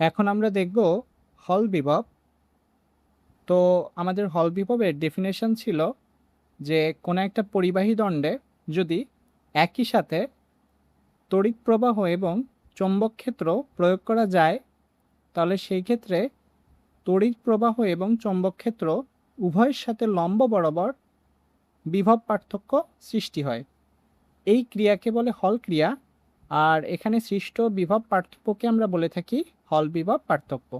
এখন আমরা দেখব হল বিভব। তো আমাদের হল বিভবের ডেফিনেশন ছিল যে কোনো একটা পরিবাহী দণ্ডে যদি একই সাথে তড়িৎ প্রবাহ এবং চৌম্বক ক্ষেত্র প্রয়োগ করা যায় তাহলে সেই ক্ষেত্রে তড়িৎ প্রবাহ এবং চৌম্বক ক্ষেত্র উভয়ের সাথে লম্ব বরাবর বিভব পার্থক্য সৃষ্টি হয়। এই ক্রিয়াকে বলে হল ক্রিয়া। আর এখানে সৃষ্ট বিভব পার্থক্যকে আমরা বলে থাকি হল বিভব পার্থক্য।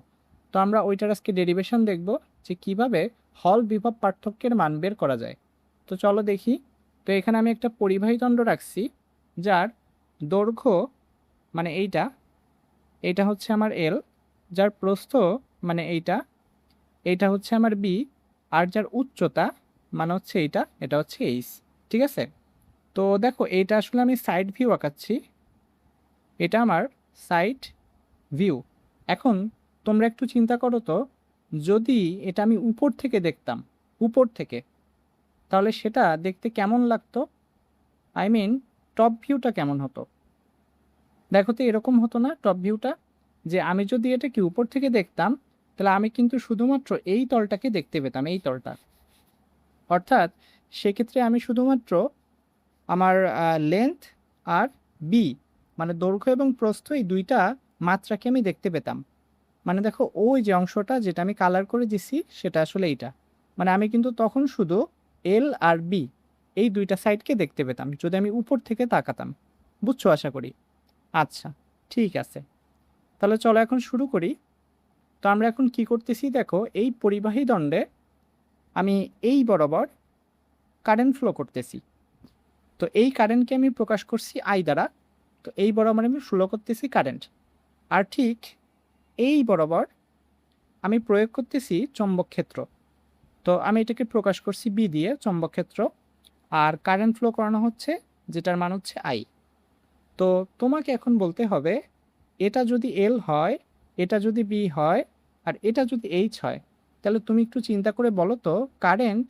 তো আমরা ওইটার আজকে ডেরিভেশন দেখব যে কিভাবে হল বিভব পার্থক্যের মান বের করা যায়। তো চলো দেখি। তো এখানে আমি একটা পরিবাহী দণ্ড রাখছি যার দৈর্ঘ্য মানে এইটা হচ্ছে আমার এল, যার প্রস্থ মানে এইটা হচ্ছে আমার বি, আর যার উচ্চতা মানে হচ্ছে এটা হচ্ছে এইচ। ঠিক আছে। তো দেখো এইটা আসলে আমি সাইড ভিউ আঁকাচ্ছি, এটা আমার সাইড ভিউ। এখন তোমরা একটু চিন্তা করো তো, যদি এটা আমি উপর থেকে দেখতাম, উপর থেকে, তাহলে সেটা দেখতে কেমন লাগতো? আই মিন টপ ভিউটা কেমন হতো? দেখো তো এরকম হতো না টপ ভিউটা? যে আমি যদি এটাকে উপর থেকে দেখতাম তাহলে আমি কিন্তু শুধুমাত্র এই তলটাকে দেখতে পেতাম, এই তলটা। অর্থাৎ সেক্ষেত্রে আমি শুধুমাত্র আমার লেন্থ আর বি মানে দৈর্ঘ্য এবং প্রস্থ এই দুইটা মাত্রাকে আমি দেখতে পেতাম। মানে দেখো ওই যে অংশটা যেটা আমি কালার করে দিছি সেটা আসলে এইটা। মানে আমি কিন্তু তখন শুধু এল আর বি এই দুইটা সাইডকে দেখতে পেতাম যদি আমি উপর থেকে তাকাতাম। বুঝছো আশা করি? আচ্ছা, ঠিক আছে। তাহলে চলো এখন শুরু করি। তো আমরা এখন কি করতেছি দেখো, এই পরিবাহী দণ্ডে আমি এই বরাবর কারেন্ট ফ্লো করতেছি। তো এই কারেন্টকে আমি প্রকাশ করছি আই দ্বারা। তো এই বরাবর আমি ফ্লো করতেছি কারেন্ট। আর ঠিক এই বরাবর আমি প্রয়োগ করতেছি চৌম্বক ক্ষেত্র। তো আমি এটাকে প্রকাশ করছি বি দিয়ে, চৌম্বক ক্ষেত্র। আর কারেন্ট ফ্লো করানো হচ্ছে যেটার মান হচ্ছে আই। তো তোমাকে এখন বলতে হবে এটা যদি এল হয়, এটা যদি বি হয়, আর এটা যদি এইচ হয়, তাহলে তুমি একটু চিন্তা করে বলো তো কারেন্ট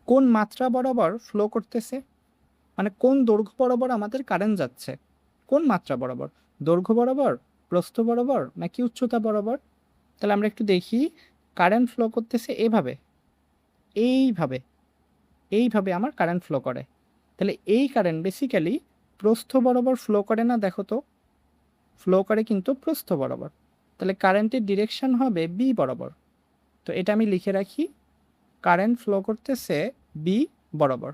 কোন মাত্রা বরাবর ফ্লো করতেছে? মানে কোন দৈর্ঘ্য বরাবর আমাদের কারেন্ট যাচ্ছে? কোন মাত্রা বরাবর? দৈর্ঘ্য বরাবর, প্রস্থ বরাবর, নাকি উচ্চতা বরাবর? তাহলে আমরা একটু দেখি। কারেন্ট ফ্লো করতেছে এভাবে, এইভাবে, এইভাবে আমার কারেন্ট ফ্লো করে। তাহলে এই কারেন্ট বেসিক্যালি প্রস্থ বরাবর ফ্লো করে না, দেখো তো? ফ্লো করে কিন্তু প্রস্থ বরাবর। তাহলে কারেন্টের ডিরেকশন হবে বি বরাবর। তো এটা আমি লিখে রাখি, কারেন্ট ফ্লো করতেছে বি বরাবর।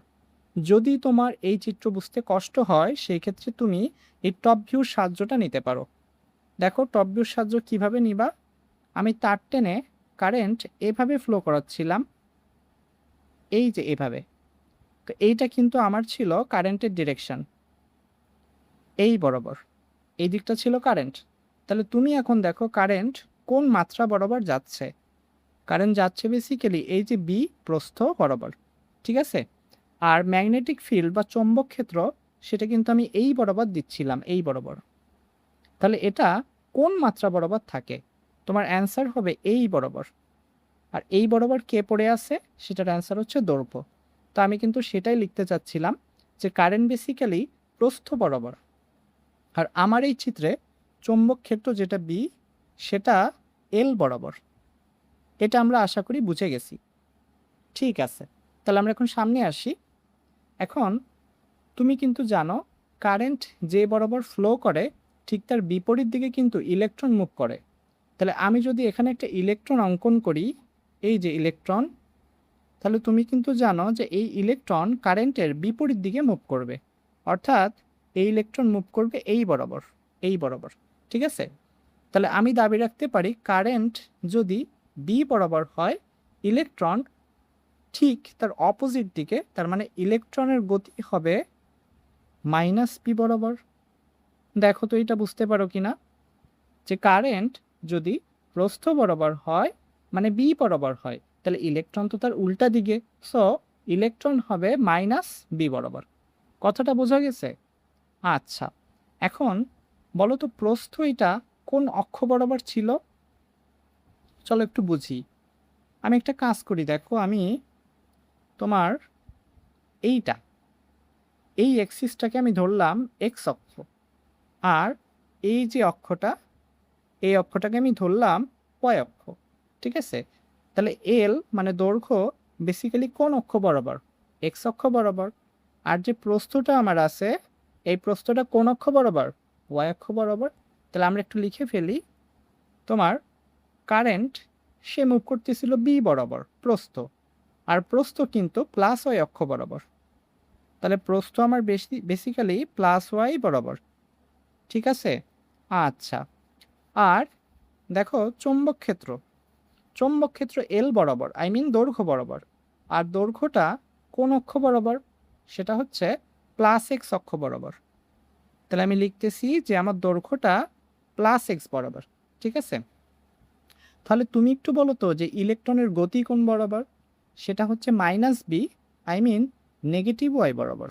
যদি তোমার এই চিত্র বুঝতে কষ্ট হয় সেই ক্ষেত্রে তুমি এই টপ ভিউর সাহায্যটা নিতে পারো। দেখো টপ ভিউর সাহায্য কিভাবে নিবা। আমি তার টেনে কারেন্ট এভাবে ফ্লো করাচ্ছিলাম, এই যে এভাবে। তো এইটা কিন্তু আমার ছিল কারেন্টের ডিরেকশন, এই বরাবর, এই দিকটা ছিল কারেন্ট। তাহলে তুমি এখন দেখো কারেন্ট কোন মাত্রা বরাবর যাচ্ছে। কারেন্ট যাচ্ছে বেসিক্যালি এই যে বি প্রস্থ বরাবর। ঠিক আছে। আর ম্যাগনেটিক ফিল্ড বা চৌম্বক ক্ষেত্র সেটা কিন্তু আমি এই বরাবর দিচ্ছিলাম, এই বরাবর। তাহলে এটা কোন মাত্রা বরাবর থাকে? তোমার অ্যান্সার হবে এই বরাবর। আর এই বরাবর কে পড়ে আছে সেটার অ্যান্সার হচ্ছে দৈর্ঘ্য। তো আমি কিন্তু সেটাই লিখতে চাচ্ছিলাম যে কারেন্ট বেসিক্যালি প্রস্থ বরাবর। আর আমার এই চিত্রে চৌম্বক ক্ষেত্র যেটা বি সেটা এল বরাবর। এটা আমরা আশা করি বুঝে গেছি। ঠিক আছে। তাহলে আমরা এখন সামনে আসি। এখন তুমি কিন্তু জানো কারেন্ট যে বরাবর ফ্লো করে ঠিক তার বিপরীত দিকে কিন্তু ইলেকট্রন মুভ করে। তাহলে আমি যদি এখানে একটা ইলেকট্রন অঙ্কন করি, এই যে ইলেকট্রন, তাহলে তুমি কিন্তু জানো যে এই ইলেকট্রন কারেন্টের বিপরীত দিকে মুভ করবে। অর্থাৎ এই ইলেকট্রন মুভ করবে এই বরাবর, এই বরাবর। ঠিক আছে। তাহলে আমি দাবি রাখতে পারি কারেন্ট যদি বি বরাবর হয়, ইলেকট্রন ঠিক তার অপোজিট দিকে, তার মানে ইলেকট্রনের গতি হবে মাইনাস পি বরাবর। দেখো তো এটা বুঝতে পারো কিনা, যে কারেন্ট যদি প্রস্থ বরাবর হয় মানে বি বরাবর হয় তাহলে ইলেকট্রন তো তার উল্টা দিকে। সো ইলেকট্রন হবে মাইনাস বি বরাবর। কথাটা বোঝা গেছে? আচ্ছা, এখন বলো তো প্রস্থ এটা কোন অক্ষ বরাবর ছিল? চলো একটু বুঝি। আমি একটা কাজ করি, দেখো আমি তোমার এইটা, এই এক্সিসটাকে আমি ধরলাম এক্স অক্ষ। আর এই যে অক্ষটা এই অক্ষটাকে আমি ধরলাম ওয়াই অক্ষ, ঠিক আছে? তাহলে এল মানে দৈর্ঘ্য বেসিক্যালি কোন অক্ষ বরাবর? এক্স অক্ষ বরাবর। আর যে প্রস্থটা আমার আছে, এই প্রস্থটা কোন অক্ষ বরাবর? ওয়াই অক্ষ বরাবর। তাহলে আমরা একটু লিখে ফেলি, তোমার কারেন্ট সে মুভ করতেছিল বি বরাবর প্রস্থ, আর প্রস্থ কিন্তু প্লাস ওয়াই অক্ষ বরাবর। তাহলে প্রস্থ আমার বেসিক্যালি প্লাস ওয়াই বরাবর, ঠিক আছে? আচ্ছা, আর দেখো চৌম্বক ক্ষেত্র, চৌম্বক ক্ষেত্র এল বরাবর, আই মিন দৈর্ঘ্য বরাবর, আর দৈর্ঘ্যটা কোন অক্ষ বরাবর? সেটা হচ্ছে প্লাস এক্স অক্ষ বরাবর। তাহলে আমি লিখতেছি যে আমার দৈর্ঘ্যটা প্লাস এক্স বরাবর, ঠিক আছে? তাহলে তুমি একটু বলো তো যে ইলেকট্রনের গতি কোন বরাবর? সেটা হচ্ছে minus b, I mean negative y বরাবর।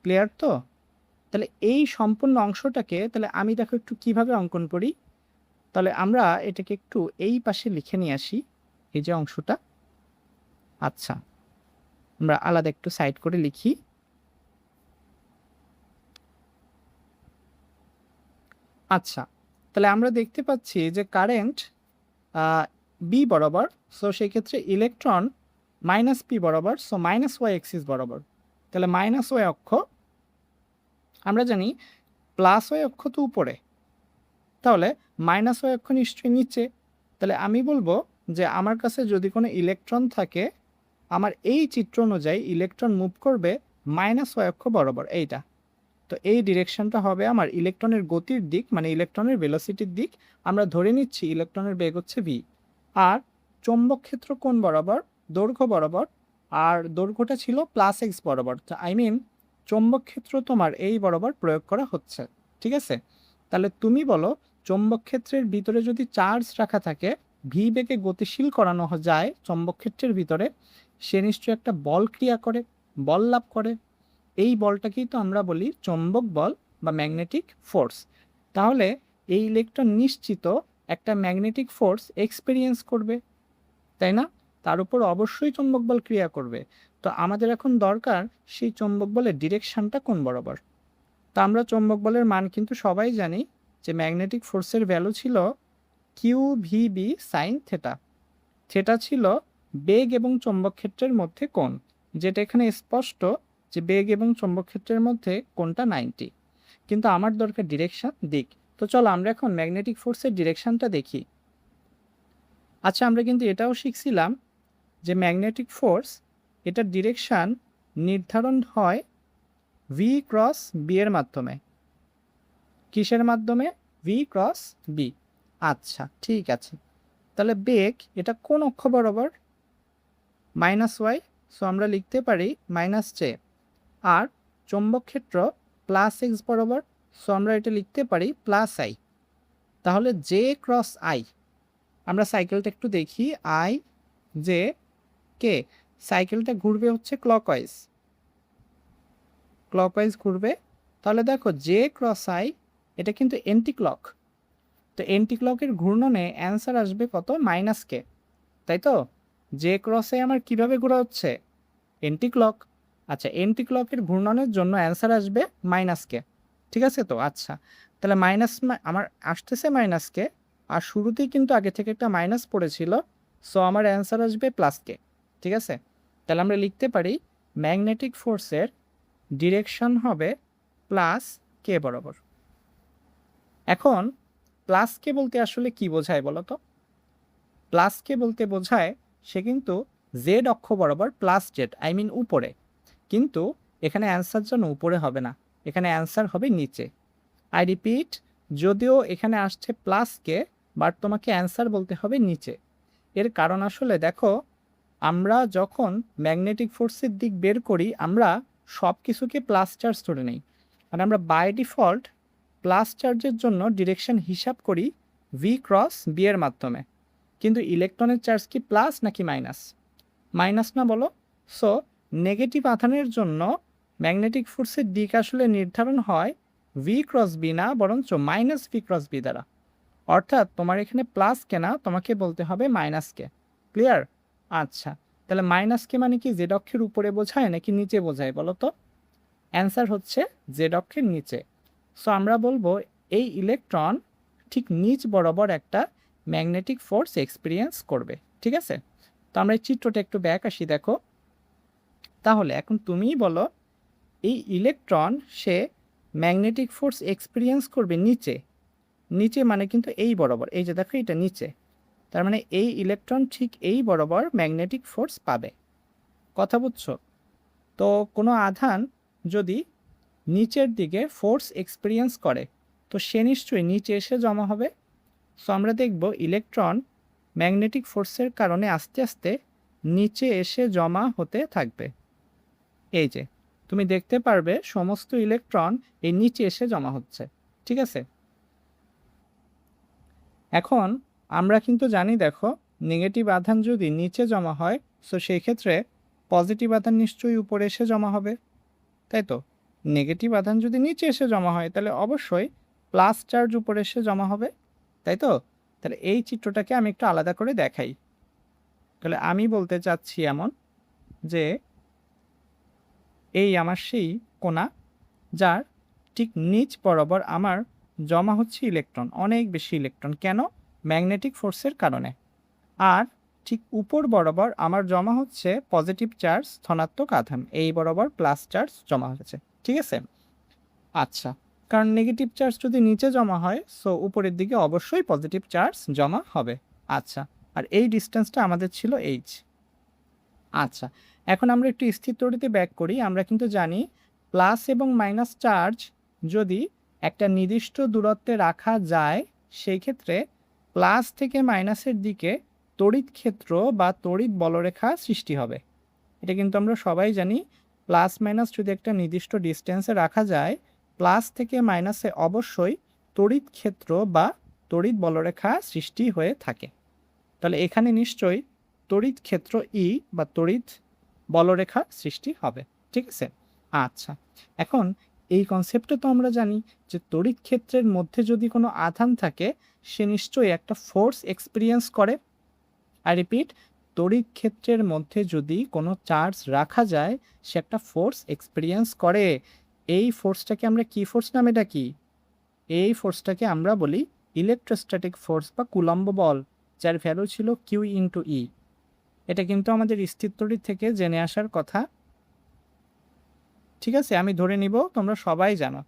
ক্লিয়ার তো? তাহলে এই সম্পূর্ণ অংশটাকে তাহলে আমি দেখো একটু কিভাবে অঙ্কন করি। তাহলে আমরা এটাকে একটু এই পাশে লিখে নিয়ে আসি, এই যে অংশটা। আচ্ছা, আমরা আলাদা একটু সাইড করে লিখি। আচ্ছা, তাহলে আমরা দেখতে পাচ্ছি যে কারেন্ট বি বরাবর, সো সেই ক্ষেত্রে ইলেকট্রন মাইনাস পি বরাবর, সো মাইনাস ওয়াই এক্সিস বরাবর। তাহলে মাইনাস ওয়াই অক্ষ, আমরা জানি প্লাস ওয়াই অক্ষ তো উপরে, তাহলে মাইনাস ওয়াই অক্ষ নিশ্চয়ই নিচে। তাহলে আমি বলবো যে আমার কাছে যদি কোনো ইলেকট্রন থাকে, আমার এই চিত্র অনুযায়ী ইলেকট্রন মুভ করবে মাইনাস ওয়াই অক্ষ বরাবর, এইটা। তো এই ডিরেকশনটা হবে আমার ইলেকট্রনের গতির দিক, মানে ইলেকট্রনের ভেলোসিটির দিক। আমরা ধরে নিচ্ছি ইলেকট্রনের বেগ হচ্ছে ভি। আর চৌম্বক ক্ষেত্র কোন বরাবর? দৈর্ঘ্য বরাবর, আর দৈর্ঘ্যটা ছিল প্লাস এক্স বরাবর, আই মিন চৌম্বক ক্ষেত্র তোমার এই বরাবর প্রয়োগ করা হচ্ছে, ঠিক আছে? তাহলে তুমি বলো, চৌম্বক ক্ষেত্রের ভিতরে যদি চার্জ রাখা থাকে, ভি বেগে গতিশীল করানো যায় চৌম্বক ক্ষেত্রের ভিতরে, সে নিশ্চয়ই একটা বল ক্রিয়া করে, বল লাভ করে। এই বলটাকেই তো আমরা বলি চৌম্বক বল বা ম্যাগনেটিক ফোর্স। তাহলে এই ইলেকট্রন নিশ্চিত একটা ম্যাগনেটিক ফোর্স এক্সপেরিয়েন্স করবে, তাই না? তার উপর অবশ্যই চৌম্বক বল ক্রিয়া করবে। তো আমাদের এখন দরকার সেই চৌম্বক বলের ডিরেকশনটা কোন বরাবর। তা আমরা চৌম্বক বলের মান কিন্তু সবাই জানি যে ম্যাগনেটিক ফোর্সের ভ্যালু ছিল q v B sine theta. Theta ছিল বেগ এবং চৌম্বক ক্ষেত্রের মধ্যে কোণ, যেটা এখানে স্পষ্ট যে বেগ এবং চৌম্বক ক্ষেত্রের মধ্যে কোণটা 90। কিন্তু আমার দরকার ডিরেকশন, দিক। তো চলো আমরা এখন ম্যাগনেটিক ফোর্সের ডিরেকশনটা দেখি। আচ্ছা, আমরা কিন্তু এটাও শিখছিলাম যে ম্যাগনেটিক ফোর্স, এটার ডিরেকশন নির্ধারণ হয় ভি ক্রস বি এর মাধ্যমে। কিসের মাধ্যমে? V cross B. আচ্ছা, ঠিক আছে। তাহলে বেগ এটা কোন অক্ষ বরাবর? মাইনাস ওয়াই, সো আমরা লিখতে পারি মাইনাস জে। আর চৌম্বক ক্ষেত্র প্লাস এক্স বরাবর, সো আমরা এটা লিখতে পারি প্লাস আই। তাহলে জে ক্রস আই, আমরা সাইকেলটা একটু দেখি, আই জে কে, সাইকেলটা ঘুরবে হচ্ছে ক্লকওয়াইজ, ক্লকওয়াইজ ঘুরবে। তাহলে দেখো জে ক্রস আই এটা কিন্তু এন্টি ক্লক। তো এন্টি ক্লকের ঘূর্ণনে অ্যান্সার আসবে কত? মাইনাস কে, তাই তো? জে ক্রসে আমার কিভাবে ঘোরা হচ্ছে? Anti clock. আচ্ছা, এন্টি ক্লকের ঘূর্ণনের জন্য অ্যান্সার আসবে মাইনাস কে, ঠিক আছে তো? আচ্ছা, তাহলে মাইনাস আমার আসতেছে মাইনাস কে, আর শুরুতেই কিন্তু আগে থেকে একটা মাইনাস পড়েছিল, সো আমার অ্যান্সার আসবে প্লাস কে, ঠিক আছে? তাহলে আমরা লিখতে পারি ম্যাগনেটিক ফোর্সের ডিরেকশন হবে প্লাস কে বরাবর। এখন প্লাস কে বলতে আসলে কি বোঝায় বলো তো? প্লাস কে বলতে বোঝায় সে কিন্তু জেড অক্ষ বরাবর প্লাস জেড, আই মিন উপরে। কিন্তু এখানে অ্যান্সার যেন উপরে হবে না, এখানে অ্যান্সার হবে নিচে। আই রিপিট, যদিও এখানে আসছে প্লাস কে, বাট তোমাকে অ্যান্সার বলতে হবে নিচে। এর কারণ আসলে দেখো, আমরা যখন ম্যাগনেটিক ফোর্সের দিক বের করি, আমরা সব কিছুকে প্লাস চার্জ ধরে নিই, আর আমরা বাই ডিফল্ট প্লাস চার্জের জন্য ডিরেকশন হিসাব করি ভি ক্রস বি এর মাধ্যমে। কিন্তু ইলেকট্রনের চার্জ কি প্লাস নাকি মাইনাস? মাইনাস না বলো? সো নেগেটিভ আধানের জন্য ম্যাগনেটিক ফোর্সের দিক আসলে নির্ধারণ হয় ভি ক্রস বি না, বরঞ্চ মাইনাস ভি ক্রস বি দ্বারা। অর্থাৎ তোমার এখানে প্লাস কে না, তোমাকে বলতে হবে মাইনাস কে। ক্লিয়ার? আচ্ছা, তাহলে মাইনাস কে মানে কি জেড অক্ষের উপরে বোঝায় নাকি নিচে বোঝায় বলো তো? অ্যান্সার হচ্ছে জেড অক্ষের নিচে। সো আমরা বলবো এই ইলেকট্রন ঠিক নিচ বরাবর একটা ম্যাগনেটিক ফোর্স এক্সপিরিয়েন্স করবে। ঠিক আছে? তো আমরা এই চিত্রটা একটু ব্যাক আসি দেখো। তাহলে এখন তুমিই বলো, এই ইলেকট্রন সে ম্যাগনেটিক ফোর্স এক্সপিরিয়েন্স করবে নিচে। নিচে মানে কিন্তু এই বরাবর, এই যে দেখো এটা নিচে, তার মানে এই ইলেকট্রন ঠিক এই বরাবর ম্যাগনেটিক ফোর্স পাবে। কথা বুঝছো? তো কোনো আধান যদি নিচের দিকে ফোর্স এক্সপিরিয়েন্স করে তো সে নিশ্চয়ই নিচে এসে জমা হবে। সো আমরা দেখব ইলেকট্রন ম্যাগনেটিক ফোর্সের কারণে আস্তে আস্তে নিচে এসে জমা হতে থাকবে। এই যে তুমি দেখতে পারবে সমস্ত ইলেকট্রন এই নিচে এসে জমা হচ্ছে। ঠিক আছে? এখন আমরা কিন্তু জানি দেখো, নেগেটিভ আধান যদি নিচে জমা হয় সো সেই ক্ষেত্রে পজিটিভ আধান নিশ্চয়ই উপরে এসে জমা হবে, তাই তো? নেগেটিভ আধান যদি নিচে এসে জমা হয় তাহলে অবশ্যই প্লাস চার্জ উপরে এসে জমা হবে, তাই তো? তাহলে এই চিত্রটাকে আমি একটু আলাদা করে দেখাই। তাহলে আমি বলতে চাচ্ছি এমন যে এই আমার সেই কোণা যার ঠিক নিচ বরাবর আমার জমা হচ্ছে ইলেকট্রন, অনেক বেশি ইলেকট্রন। কেন? ম্যাগনেটিক ফোর্সের কারণে। আর ঠিক উপর বরাবর আমার জমা হচ্ছে পজিটিভ চার্জ, ধনাত্মক আধান, এই বরাবর প্লাস চার্জ জমা হয়েছে। ঠিক আছে? আচ্ছা, কারণ নেগেটিভ চার্জ যদি নিচে জমা হয় সো উপরের দিকে অবশ্যই পজিটিভ চার্জ জমা হবে। আচ্ছা, আর এই ডিস্টেন্সটা আমাদের ছিল এইচ। আচ্ছা, এখন আমরা একটু স্থির তড়িতে ব্যাক করি। আমরা কিন্তু জানি প্লাস এবং মাইনাস চার্জ যদি একটা নির্দিষ্ট দূরত্বে রাখা যায় সেই ক্ষেত্রে প্লাস থেকে মাইনাসের দিকে তড়িৎ ক্ষেত্র বা তড়িৎ বলরেখা সৃষ্টি হবে। এটা কিন্তু আমরা সবাই জানি। প্লাস মাইনাস যদি একটা নির্দিষ্ট ডিস্টেন্সে রাখা যায়, প্লাস থেকে মাইনাসে অবশ্যই তড়িৎ ক্ষেত্র বা তড়িৎ বলরেখা সৃষ্টি হয়ে থাকে। তাহলে এখানে নিশ্চয়ই তড়িৎ ক্ষেত্র ই বা তড়িৎ বলরেখা সৃষ্টি হবে। ঠিক আছে? আচ্ছা, এখন এই কনসেপ্টে তো আমরা জানি যে তড়িৎ ক্ষেত্রের মধ্যে যদি কোনো আধান থাকে সে নিশ্চয়ই একটা ফোর্স এক্সপিরিয়েন্স করে। আই রিপিট, তড়িৎ ক্ষেত্রের মধ্যে যদি কোনো চার্জ রাখা যায় সে একটা ফোর্স এক্সপিরিয়েন্স করে। এই ফোর্সটাকে আমরা কি ফোর্স নামে ডাকি? এই ফোর্সটাকে আমরা বলি ইলেকট্রোস্ট্যাটিক ফোর্স বা কুলম্ব বল, যার ভ্যালু ছিল কিউ ইন্টু ই। এটা কিন্তু আমাদের স্থির তড়িৎ থেকে জেনে আসার কথা। ঠিক আছে? আমি ধরে নিব তোমরা সবাই জানো।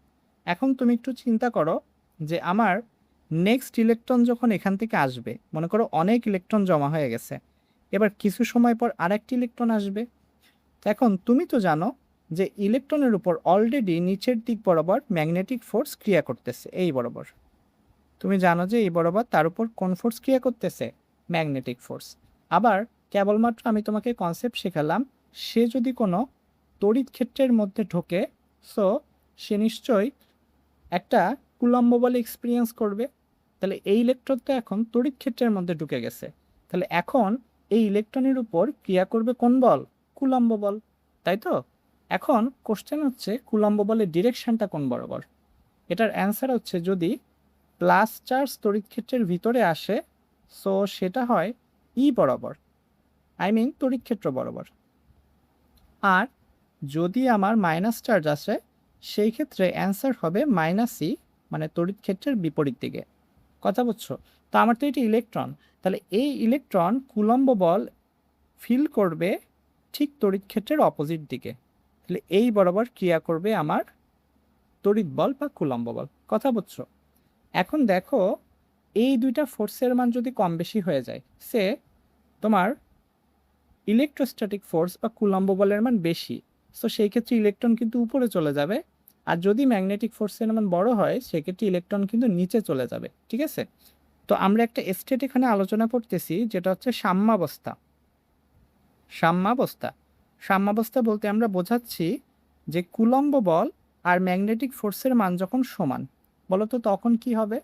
এখন তুমি একটু চিন্তা করো যে আমার নেক্সট ইলেকট্রন যখন এখান থেকে আসবে, মনে করো অনেক ইলেকট্রন জমা হয়ে গেছে, এবার কিছু সময় পর আরেকটি ইলেকট্রন আসবে। তো এখন তুমি তো জানো যে ইলেকট্রনের উপর অলরেডি নিচের দিক বরাবর ম্যাগনেটিক ফোর্স ক্রিয়া করতেছে, এই বরাবর। তুমি জানো যে এই বরাবর তার উপর কোন ফোর্স ক্রিয়া করতেছে? Magnetic force. আবার কেবলমাত্র আমি তোমাকে কনসেপ্ট শেখালাম, সে যদি কোনো তড়িৎ ক্ষেত্রের মধ্যে ঢোকে সো সে নিশ্চয়ই একটা কুলম্ব বল এক্সপিরিয়েন্স করবে। তাহলে এই ইলেকট্রন তো এখন তড়িৎ ক্ষেত্রের মধ্যে ঢুকে গেছে, তাহলে এখন এই ইলেকট্রনের উপর ক্রিয়া করবে কোন বল? কুলম্ব বল, তাই তো? এখন কোশ্চেন হচ্ছে কুলম্ব বলের ডিরেকশনটা কোন বরাবর? এটার অ্যান্সার হচ্ছে যদি প্লাস চার্জ তড়িৎ ক্ষেত্রের ভিতরে আসে সো সেটা হয় ই বরাবর, আই মিন তড়িৎ ক্ষেত্র বরাবর। আর যদি আমার মাইনাস চার্জ আসে সেই ক্ষেত্রে অ্যান্সার হবে মাইনাস ই, মানে তড়িৎ ক্ষেত্রের বিপরীত দিকে। কথা বুঝছো? তো আমার তো এটি ইলেকট্রন, তাহলে এই ইলেকট্রন কুলম্ব বল ফিল করবে ঠিক তড়িৎ ক্ষেত্রের অপোজিট দিকে। তাহলে এই বরাবর ক্রিয়া করবে আমার তড়িৎ বল বা কুলম্ব বল। কথা বুঝছো? এখন দেখো, এই দুইটা ফোর্সের মান যদি কম বেশি হয়ে যায়, সে তোমার ইলেকট্রোস্ট্যাটিক ফোর্স বা কুলম্ব বলের মান বেশি, সো সেই ক্ষেত্রে ইলেকট্রন কিন্তু উপরে চলে যাবে। আর যদি ম্যাগনেটিক ফোর্সের মান বড় হয় সেক্ষেত্রে ইলেকট্রন কিন্তু নিচে চলে যাবে। ঠিক আছে? তো আমরা একটা স্টেট এখানে আলোচনা করতেছি যেটা হচ্ছে সাম্যাবস্থা। সাম্যাবস্থা সাম্যাবস্থা বলতে আমরা বোঝাচ্ছি যে কুলম্ব বল আর ম্যাগনেটিক ফোর্সের মান যখন সমান, বলতো তখন কি হবে?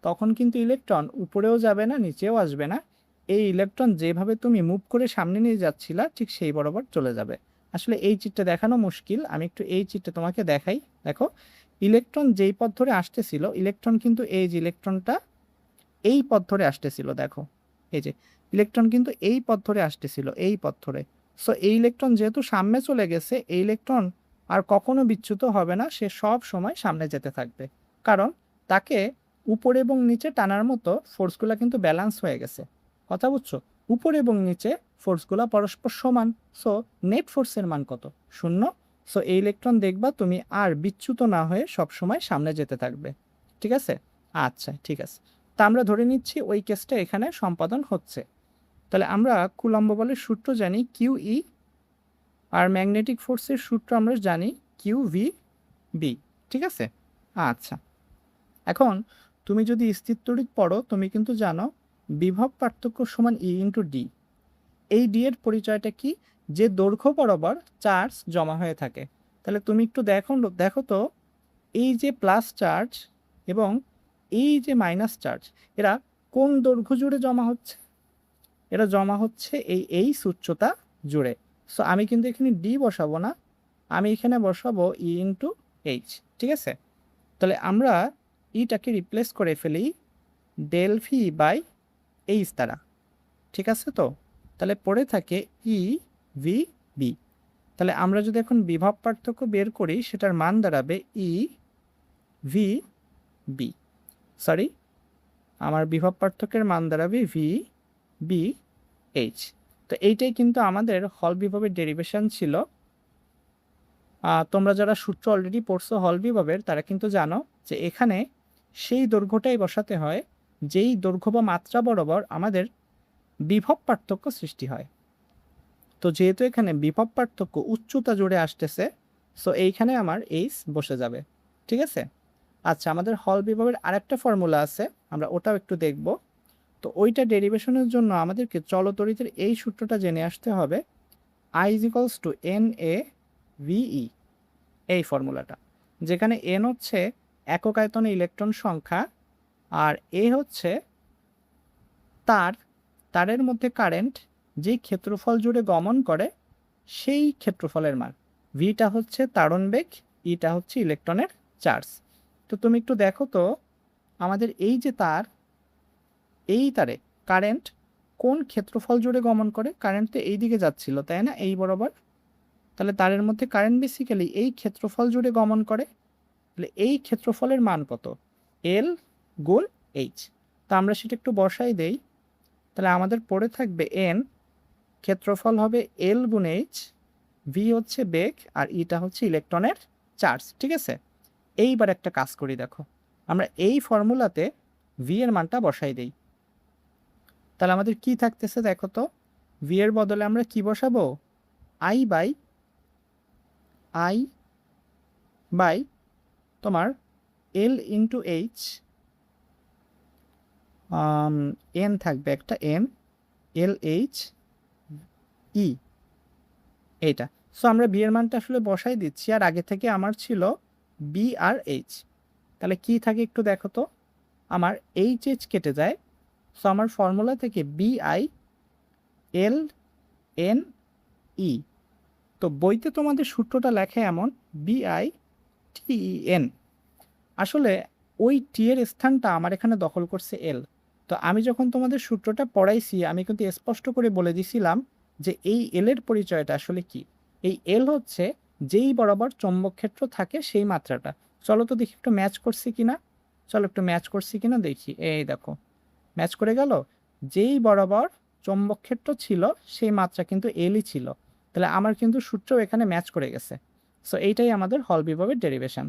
তখন কিন্তু ইলেকট্রন উপরেও যাবে না, নিচেও আসবে না। এই ইলেকট্রন যেভাবে তুমি মুভ করে সামনে নিয়ে যাচ্ছিলা ঠিক সেই বরাবর চলে যাবে। আসলে এই চিত্রটা দেখানো মুশকিল, আমি একটু এই চিত্রটা তোমাকে দেখাই। দেখো, ইলেকট্রন যেই পথ ধরে আসতেছিল, ইলেকট্রন কিন্তু এই যে ইলেকট্রনটা এই পথ ধরে আসতেছিল, দেখো এই যে ইলেকট্রন কিন্তু এই পথ ধরে আসতেছিল, এই পথ ধরে। সো এই ইলেকট্রন যেহেতু সামনে চলে গেছে, এই ইলেকট্রন আর কখনো বিচ্যুত হবে না, সে সব সময় সামনে যেতে থাকবে। কারণ তাকে উপরে এবং নিচে টানার মতো ফোর্সগুলো কিন্তু ব্যালেন্স হয়ে গেছে। কথা বুঝছো? উপরে এবং নিচে ফোর্সগুলো পরস্পর সমান। সো নেট ফোর্সের মান কত? 0। সো এই ইলেকট্রন দেখবা তুমি আর বিচ্যুত না হয়ে সবসময় সামনে যেতে থাকবে। ঠিক আছে? আচ্ছা, ঠিক আছে। তা আমরা ধরে নিচ্ছি ওই কেসটা এখানে সম্পাদন হচ্ছে। তাহলে আমরা কুলম্ব বলের সূত্র জানি QE, আর ম্যাগনেটিক ফোর্সের সূত্র আমরা জানি QVB। ঠিক আছে? আচ্ছা, এখন তুমি যদি স্থিরতড়িৎ পড়ো তুমি কিন্তু জানো বিভব পার্থক্য সমান E/D। এই ডি এর পরিচয়টা কি? যে দৈর্ঘ্য বরাবর চার্জ জমা হয়ে থাকে। তাহলে তুমি একটু দেখো তো, এই যে প্লাস চার্জ এবং এই যে মাইনাস চার্জ, এরা কোন দৈর্ঘ্য জুড়ে জমা হচ্ছে? এরা জমা হচ্ছে এই উচ্চতা জুড়ে। সো আমি কিন্তু এখানে ডি বসাবো না, আমি এখানে বসাবো E/H। ঠিক আছে? তাহলে আমরা ইটাকে রিপ্লেস করে ফেলি ডেল ভি বাই এইচ দ্বারা। ঠিক আছে তো? তাহলে পড়ে থাকে EVB। তাহলে আমরা যদি এখন বিভব পার্থক্য বের করি সেটার মান দাঁড়াবে EVB। সরি, আমার বিভব পার্থক্যের মান দাঁড়াবে VBH। তো এইটাই কিন্তু আমাদের হল বিভবের ডেরিভেশন ছিল। তোমরা যারা সূত্র অলরেডি পড়ছো হল বিভবের তারা কিন্তু জানো যে এখানে সেই দৈর্ঘ্যটাই বসাতে হয় যেই দৈর্ঘ্য বা মাত্রা বরাবর আমাদের বিভব পার্থক্য সৃষ্টি হয়। তো যেহেতু এখানে বিভব পার্থক্য উচ্চতা জুড়ে আসতেছে, সো এইখানে আমার এইচ বসে যাবে। ঠিক আছে? আচ্ছা, আমাদের হল বিভবের আরেকটা ফর্মুলা আছে, আমরা ওটাও একটু দেখব। তো ওইটা ডেরিভেশনের জন্য আমাদেরকে চলতড়িতের এই সূত্রটা জেনে আসতে হবে, I = NaVe। এই ফর্মুলাটা, যেখানে n হচ্ছে একক আয়তনে ইলেকট্রন সংখ্যা, আর এ হচ্ছে তারের মধ্যে কারেন্ট যেই ক্ষেত্রফল জুড়ে গমন করে সেই ক্ষেত্রফলের মান। ভিটা হচ্ছে তাড়ন বেগ, ইটা হচ্ছে ইলেকট্রনের চার্জ। তো তুমি একটু দেখো তো, আমাদের এই যে এই তারে কারেন্ট কোন ক্ষেত্রফল জুড়ে গমন করে? কারেন্ট তো এই দিকে যাচ্ছিল, তাই না? এই বরাবর। তাহলে তারের মধ্যে কারেন্ট বেসিক্যালি এই ক্ষেত্রফল জুড়ে গমন করে। তাহলে এই ক্ষেত্রফলের মান কত? L গুণ H। তা আমরা সেটা একটু বসাই দেই। তাহলে আমাদের পড়ে থাকবে N, ক্ষেত্রফল হবে L গুণ H, V হচ্ছে বেগ, আর ইটা হচ্ছে ইলেকট্রনের চার্জ। ঠিক আছে? এইবার একটা কাজ করি, দেখো আমরা এই ফর্মুলাতে V এর মানটা বসাই দেই। তাহলে আমাদের কি থাকতেছে দেখো তো, V এর বদলে আমরা কি বসাবো? I বাই তোমার L/H, N থাকবে একটা N, LH E, এইটা। সো আমরা বি এর মানটা আসলে বসাই দিচ্ছি, আর আগে থেকে আমার ছিল বি আর এইচ। তাহলে কি থাকে একটু দেখো তো, আমার এইচ কেটে যায়। সো আমার ফর্মুলা থেকে BILNE। তো বইতে তোমাদের সূত্রটা লেখে এমন BITEN। আসলে ওই টি এর স্থানটা আমার এখানে দখল করছে এল। তো আমি যখন তোমাদের সূত্রটা পড়াইছি আমি কিন্তু স্পষ্ট করে বলে দিছিলাম যে এই এল এর পরিচয়টা আসলে কি। এই এল হচ্ছে যেই বরাবর চৌম্বক ক্ষেত্র থাকে সেই মাত্রাটা। চলো তো দেখি একটু ম্যাচ করছি কিনা। চলো একটু ম্যাচ করছি কিনা দেখি। এই দেখো, ম্যাচ করে গেল। যেই বরাবর চৌম্বক ক্ষেত্র ছিল সেই মাত্রা কিন্তু এলই ছিল। তাহলে আমার কিন্তু সূত্র এখানে ম্যাচ করে গেছে। সো এইটাই আমাদের হল বিভবের ডেরিভেশন।